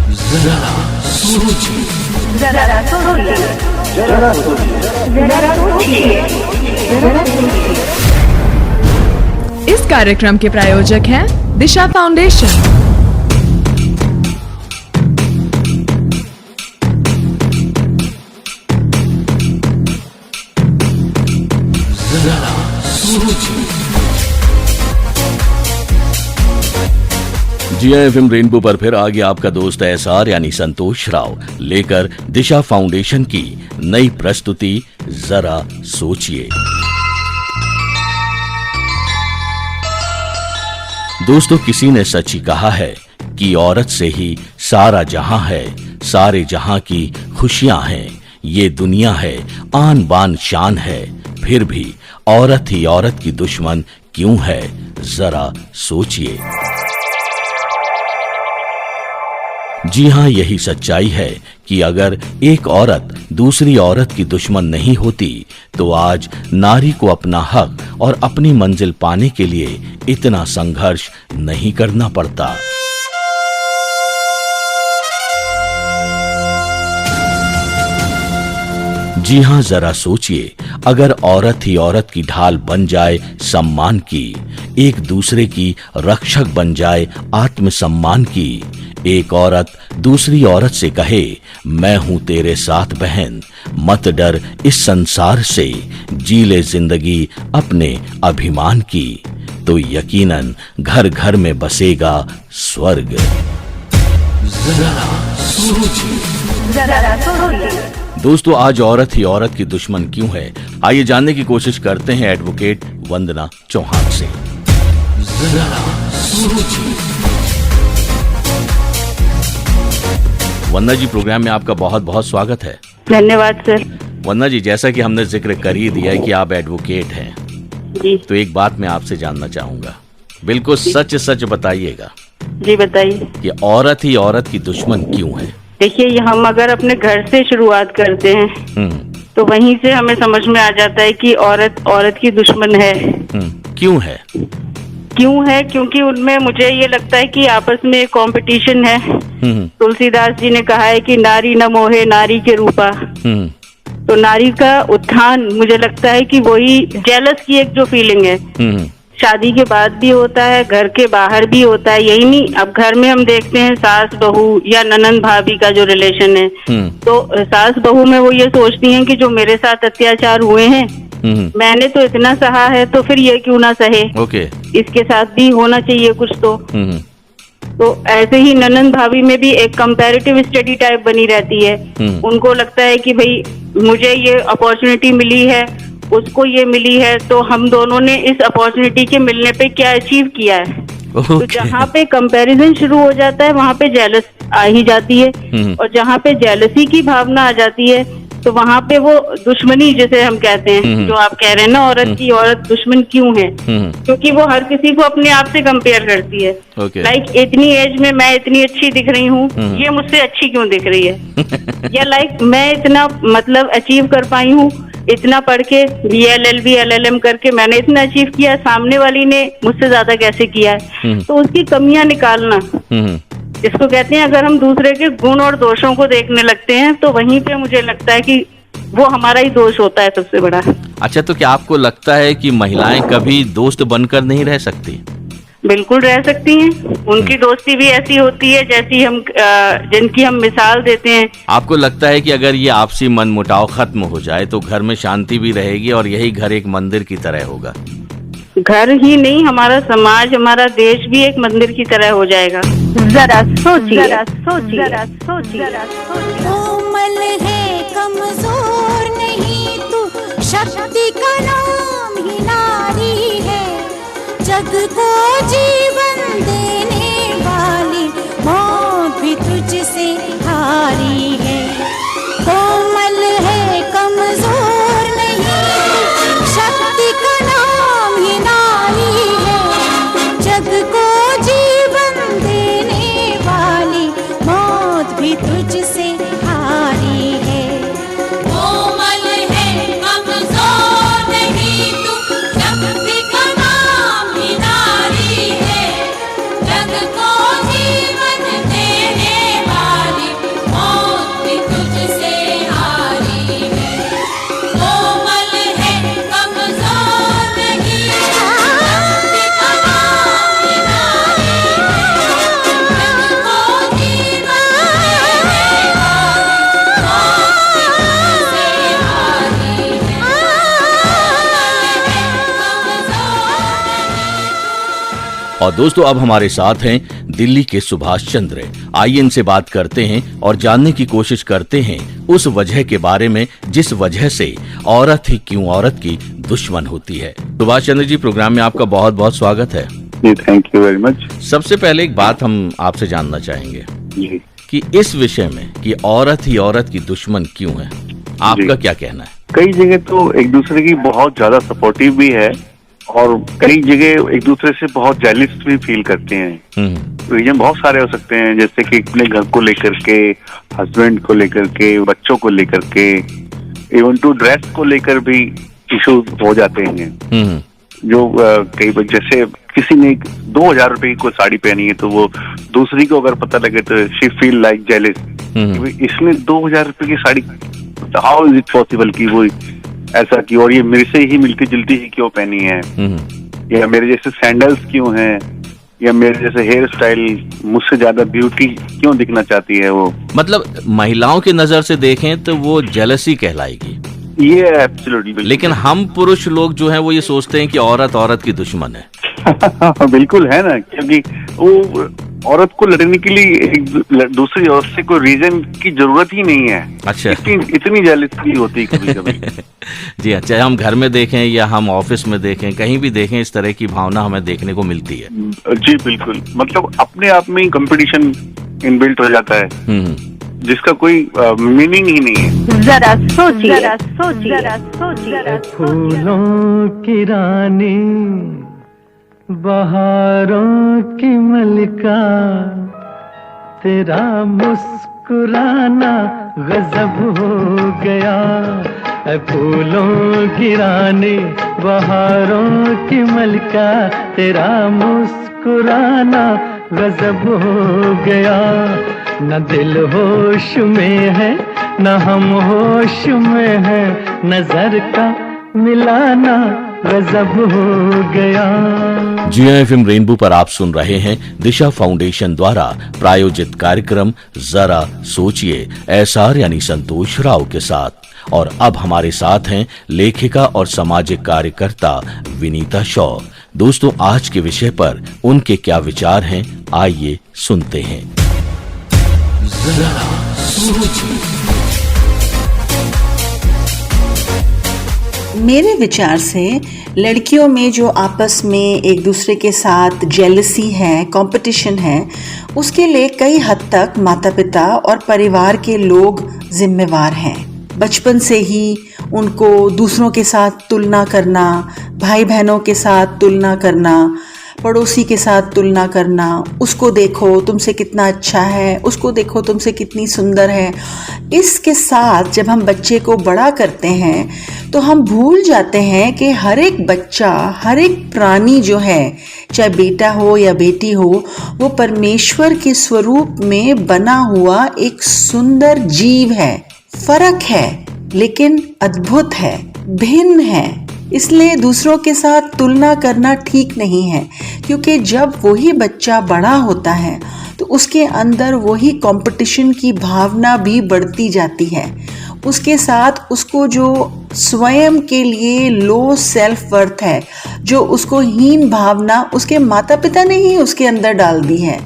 जरा सोचिए, जरा सोचिए, जरा सोचिए, जरा सोचिए, जरा सोचिए। इस कार्यक्रम के प्रायोजक हैं दिशा फाउंडेशन। जरा सोचिए। जी एफएम रेनबो पर फिर आ गया आपका दोस्त एसआर यानी संतोष राव लेकर दिशा फाउंडेशन की नई प्रस्तुति जरा सोचिए। दोस्तों, किसी ने सच ही कहा है कि औरत से ही सारा जहां है, सारे जहां की खुशियां हैं। ये दुनिया है, आन बान शान है, फिर भी औरत ही औरत की दुश्मन क्यों है, जरा सोचिए। जी हां, यही सच्चाई है कि अगर एक औरत दूसरी औरत की दुश्मन नहीं होती तो आज नारी को अपना हक और अपनी मंजिल पाने के लिए इतना संघर्ष नहीं करना पड़ता। जी हां, जरा सोचिए, अगर औरत ही औरत की ढाल बन जाए सम्मान की, एक दूसरे की रक्षक बन जाए आत्मसम्मान की, एक औरत दूसरी औरत से कहे मैं हूं तेरे साथ बहन, मत डर इस संसार से, जी ले जिंदगी अपने अभिमान की, तो यकीनन घर घर में बसेगा स्वर्ग। जरा सोचिए, जरा सोचिए। दोस्तों, आज औरत ही औरत की दुश्मन क्यों है, आइए जानने की कोशिश करते हैं एडवोकेट वंदना चौहान से। जरा सोचिए। वंदना जी, प्रोग्राम में आपका बहुत बहुत स्वागत है। धन्यवाद सर। वंदना जी, जैसा कि हमने जिक्र कर ही दिया है कि आप एडवोकेट हैं, जी तो एक बात मैं आपसे जानना चाहूंगा, बिल्कुल सच सच बताइएगा जी बताइए। कि औरत ही औरत की दुश्मन क्यों है। देखिए, हम अगर अपने घर से शुरुआत करते हैं तो वहीं से हमें समझ में आ जाता है कि औरत औरत की दुश्मन है। क्यों है? क्यों है? क्योंकि उनमें मुझे ये लगता है कि आपस में एक कंपटीशन है। तुलसीदास जी ने कहा है कि नारी न मोहे नारी के रूपा। तो नारी का उत्थान, मुझे लगता है कि वही जेलस की एक जो फीलिंग है, शादी के बाद भी होता है, घर के बाहर भी होता है। यही नहीं, अब घर में हम देखते हैं सास बहू या ननंद भाभी का जो रिलेशन है, तो सास बहू में वो ये सोचती हैं कि जो मेरे साथ अत्याचार हुए हैं, मैंने तो इतना सहा है, तो फिर ये क्यों ना सहे। इसके साथ भी होना चाहिए कुछ तो ऐसे ही ननंद भाभी में भी एक कंपैरेटिव स्टडी टाइप बनी रहती है। उनको लगता है कि भाई मुझे ये अपॉर्चुनिटी मिली है, उसको ये मिली है, तो हम दोनों ने इस अपॉर्चुनिटी के मिलने पे क्या अचीव किया है। तो जहाँ पे कंपैरिजन शुरू हो जाता है वहाँ पे जेलस आ ही जाती है, और जहाँ पे जेलसी की भावना आ जाती है तो वहाँ पे वो दुश्मनी, जैसे हम कहते हैं, जो आप कह रहे हैं ना, औरत की औरत दुश्मन क्यों है, क्योंकि वो हर किसी को अपने आप से कंपेयर करती है। लाइक इतनी एज में मैं इतनी अच्छी दिख रही हूँ, ये मुझसे अच्छी क्यों दिख रही है। या लाइक मैं इतना मतलब अचीव कर पाई हूँ, इतना पढ़ के BLLB LLM करके मैंने इतना अचीव किया, सामने वाली ने मुझसे ज्यादा कैसे किया है। तो उसकी कमियां निकालना, इसको कहते हैं, अगर हम दूसरे के गुण और दोषों को देखने लगते हैं तो वहीं पे मुझे लगता है कि वो हमारा ही दोष होता है सबसे बड़ा। अच्छा, तो क्या आपको लगता है कि महिलाएं कभी दोस्त बनकर नहीं रह सकती? बिल्कुल रह सकती हैं। उनकी दोस्ती भी ऐसी होती है जैसी हम जिनकी हम मिसाल देते हैं। आपको लगता है कि अगर ये आपसी मनमुटाव खत्म हो जाए तो घर में शांति भी रहेगी और यही घर एक मंदिर की तरह होगा? घर ही नहीं, हमारा समाज, हमारा देश भी एक मंदिर की तरह हो जाएगा। जरा सोचिए, जरा सोचिए, जरा सोचिए। कोमल है, कमजोर नहीं तू, शक्ति का नाम ही नारी है, जग को जीवन देने वाली मौत भी तुझसे हारी है। कोमल है, कमजोर नहीं, शक्ति का नाम ही नारी है, जग को जीवन देने वाली मौत भी तुझसे हारी है। कोमल है, कमजोर नहीं तू, शक्ति का नाम ही नारी है, और दोस्तों अब हमारे साथ हैं दिल्ली के सुभाष चंद्र। आइए इनसे बात करते हैं और जानने की कोशिश करते हैं उस वजह के बारे में जिस वजह से औरत ही क्यों औरत की दुश्मन होती है। सुभाष चंद्र जी, प्रोग्राम में आपका बहुत बहुत स्वागत है। जी, थैंक यू वेरी मच। सबसे पहले एक बात हम आपसे जानना चाहेंगे जी कि इस विषय में कि औरत ही औरत की दुश्मन क्यों है, आपका क्या कहना है? कई जगह तो एक दूसरे की बहुत ज्यादा सपोर्टिव भी है और कई जगह एक दूसरे से बहुत जेलिस भी फील करते हैं। रीजन बहुत सारे हो सकते हैं, जैसे कि अपने घर को लेकर के, हस्बैंड को लेकर के, बच्चों को लेकर के, इवन टू ड्रेस को लेकर भी इशू हो जाते हैं। जो कई बार जैसे किसी ने 2000 रुपए की कोई साड़ी पहनी है तो वो दूसरी को अगर पता लगे तो शी फील लाइक जेलिस, इसने 2000 रुपए की sari, how is it possible कि वो ऐसा की, और ये मेरे से ही मिलती जुलती ही क्यों पहनी है, या मेरे जैसे सैंडल्स क्यों हैं, या मेरे जैसे हेयर स्टाइल, मुझसे ज्यादा ब्यूटी क्यों दिखना चाहती है वो। मतलब महिलाओं की नजर से देखें तो वो जेलसी कहलाएगी, ये एब्सोल्युटली। लेकिन हम पुरुष लोग जो हैं वो ये सोचते हैं कि औरत औरत की दुश्मन है। बिल्कुल है ना, क्योंकि वो औरत को लड़ने के लिए एक दूसरी औरत से कोई रीजन की जरूरत ही नहीं है। अच्छा, इतनी जेलसी होती है कभी कभी। जी हाँ, चाहे हम घर में देखें या हम ऑफिस में देखें, कहीं भी देखें, इस तरह की भावना हमें देखने को मिलती है। जी बिल्कुल, मतलब अपने आप में ही कंपटीशन इनबिल्ट हो जाता है जिसका कोई मीनिंग ही नहीं है। जरा सोचिए, जरा सोचिए, जरा सोचिए। फूलों की रानी, बहारों की मलिका, तेरा मुस्कुराना गजब हो गया। फूलों की रानी, बहारों की मलिका, तेरा मुस्कुराना गजब हो गया। न दिल होश में है, न हम होश में है, नजर का मिलाना गजब हो गया। जी एफएम रेनबो पर आप सुन रहे हैं दिशा फाउंडेशन द्वारा प्रायोजित कार्यक्रम जरा सोचिए, एसआर यानी संतोष राव के साथ। और अब हमारे साथ हैं लेखिका और सामाजिक कार्यकर्ता विनीता शॉ। दोस्तों, आज के विषय पर उनके क्या विचार हैं, आइए सुनते हैं। जरा सोचिए। मेरे विचार से लड़कियों में जो आपस में एक दूसरे के साथ जेलसी है, कंपटीशन है, उसके लिए कई हद तक माता पिता और परिवार के लोग जिम्मेवार हैं। बचपन से ही उनको दूसरों के साथ तुलना करना, भाई बहनों के साथ तुलना करना, पड़ोसी के साथ तुलना करना, उसको देखो तुमसे कितना अच्छा है, उसको देखो तुमसे कितनी सुंदर है। इसके साथ जब हम बच्चे को बड़ा करते हैं तो हम भूल जाते हैं कि हर एक बच्चा, हर एक प्राणी जो है, चाहे बेटा हो या बेटी हो, वो परमेश्वर के स्वरूप में बना हुआ एक सुंदर जीव है। फर्क है लेकिन अद्भुत है, भिन्न है। इसलिए दूसरों के साथ तुलना करना ठीक नहीं है, क्योंकि जब वही बच्चा बड़ा होता है तो उसके अंदर वही कंपटीशन की भावना भी बढ़ती जाती है। उसके साथ उसको जो स्वयं के लिए लो सेल्फ वर्थ है, जो उसको हीन भावना उसके माता पिता ने ही उसके अंदर डाल दी है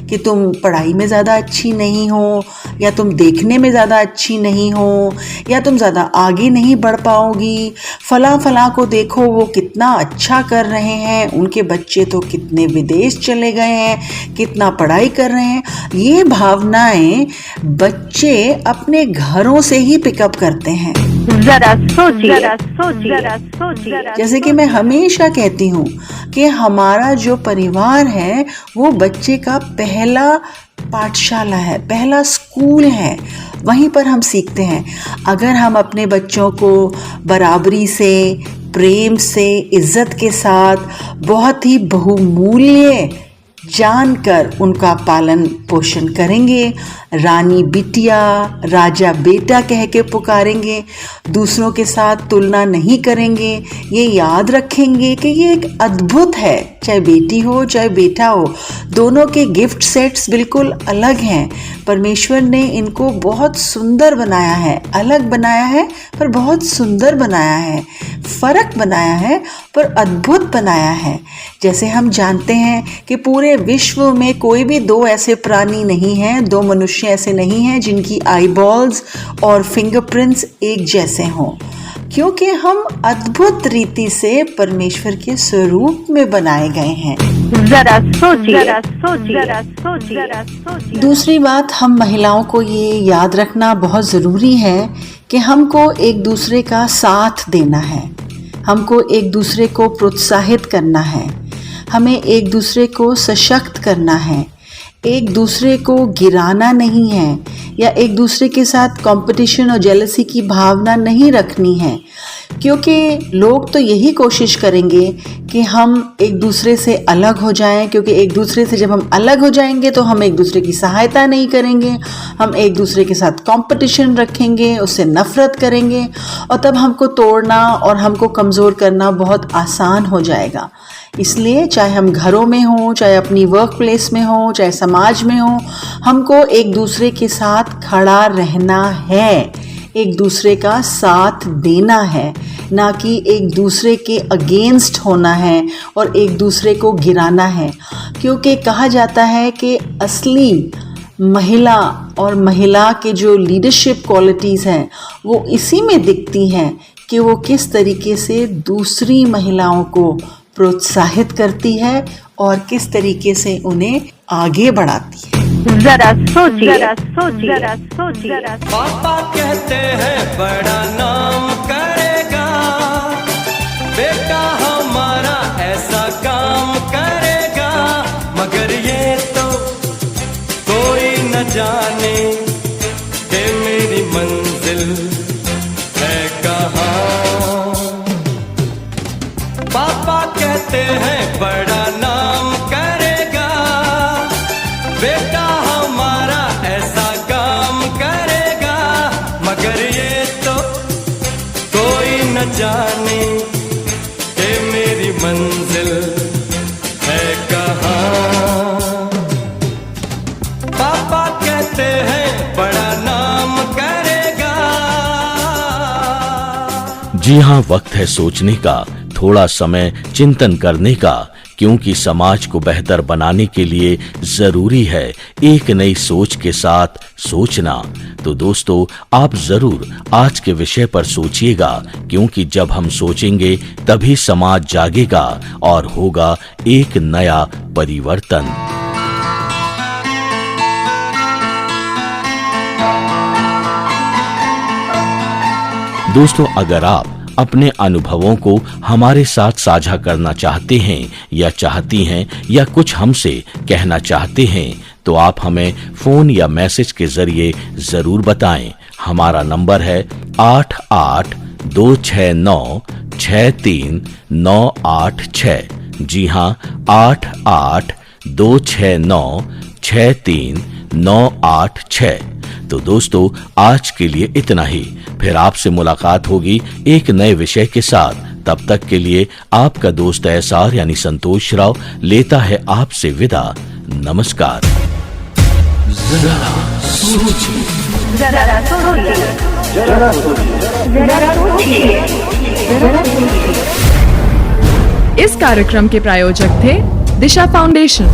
कि तुम पढ़ाई में ज़्यादा अच्छी नहीं हो, या तुम देखने में ज़्यादा अच्छी नहीं हो, या तुम ज़्यादा आगे नहीं बढ़ पाओगी। फला को देखो, वो कितना अच्छा कर रहे हैं, उनके बच्चे तो कितने विदेश चले गए हैं, कितना पढ़ाई कर रहे हैं। ये भावनाएं बच्चे अपने घरों से ही पिकअप करते हैं। जरा सोचिए, जरा सोचिए, जरा सोचिए। जैसे कि मैं हमेशा कहती हूँ कि हमारा जो परिवार है वो बच्चे का पहला पाठशाला है, पहला स्कूल है। वहीं पर हम सीखते हैं। अगर हम अपने बच्चों को बराबरी से, प्रेम से, इज्जत के साथ, बहुत ही बहुमूल्य जानकर उनका पालन पोषण करेंगे, रानी बिटिया राजा बेटा कह के पुकारेंगे, दूसरों के साथ तुलना नहीं करेंगे, ये याद रखेंगे कि ये एक अद्भुत है, चाहे बेटी हो चाहे बेटा हो, दोनों के गिफ्ट सेट्स बिल्कुल अलग हैं। परमेश्वर ने इनको बहुत सुंदर बनाया है, अलग बनाया है पर बहुत सुंदर बनाया है, फर्क बनाया है पर अद्भुत बनाया है। जैसे हम जानते हैं कि पूरे विश्व में कोई भी दो ऐसे प्राणी नहीं हैं, दो मनुष्य ऐसे नहीं हैं जिनकी आईबॉल्स और फिंगरप्रिंट्स एक जैसे हों, क्योंकि हम अद्भुत रीति से परमेश्वर के स्वरूप में बनाए गए हैं। जरा सोचिए। दूसरी बात, हम महिलाओं को ये याद रखना बहुत ज़रूरी है कि हमको एक दूसरे का साथ देना है, हमको एक दूसरे को प्रोत्साहित करना है, हमें एक दूसरे को सशक्त करना है, एक दूसरे को गिराना नहीं है या एक दूसरे के साथ कंपटीशन और जेलसी की भावना नहीं रखनी है, क्योंकि लोग तो यही कोशिश करेंगे कि हम एक दूसरे से अलग हो जाएं, क्योंकि एक दूसरे से जब हम अलग हो जाएंगे तो हम एक दूसरे की सहायता नहीं करेंगे, हम एक दूसरे के साथ कंपटीशन रखेंगे, उससे नफरत करेंगे और तब हमको तोड़ना और हमको कमज़ोर करना बहुत आसान हो जाएगा। इसलिए चाहे हम घरों में हों, चाहे अपनी वर्क प्लेस में हों, चाहे समाज में हों, हमको एक दूसरे के साथ खड़ा रहना है, एक दूसरे का साथ देना है, ना कि एक दूसरे के अगेंस्ट होना है और एक दूसरे को गिराना है। क्योंकि कहा जाता है कि असली महिला और महिला के जो लीडरशिप क्वालिटीज़ हैं वो इसी में दिखती हैं कि वो किस तरीके से दूसरी महिलाओं को प्रोत्साहित करती है और किस तरीके से उन्हें आगे बढ़ाती है। जरा सोचिए। पापा कहते हैं बड़ा नाम करेगा, बेटा हमारा ऐसा काम करेगा, मगर ये तो कोई न जाने कि मेरी मंजिल है कहाँ। पापा कहते हैं बड़ा नाम करेगा, बेटा हमारा ऐसा काम करेगा, मगर ये तो कोई न जाने कि मेरी मंजिल है कहाँ। पापा कहते हैं बड़ा नाम करेगा। जी हाँ, वक्त है सोचने का, थोड़ा समय चिंतन करने का, क्योंकि समाज को बेहतर बनाने के लिए जरूरी है एक नई सोच के साथ सोचना। तो दोस्तों, आप जरूर आज के विषय पर सोचिएगा, क्योंकि जब हम सोचेंगे तभी समाज जागेगा और होगा एक नया परिवर्तन। दोस्तों, अगर आप अपने अनुभवों को हमारे साथ साझा करना चाहते हैं या चाहती हैं या कुछ हमसे कहना चाहते हैं तो आप हमें फोन या मैसेज के जरिए जरूर बताएं। हमारा नंबर है 8826963986। जी हाँ, 8826963986। तो दोस्तों, आज के लिए इतना ही। फिर आपसे मुलाकात होगी एक नए विषय के साथ। तब तक के लिए आपका दोस्त एसआर यानी संतोष राव लेता है आपसे विदा। नमस्कार। जरा सोचिए। इस कार्यक्रम के प्रायोजक थे दिशा फाउंडेशन।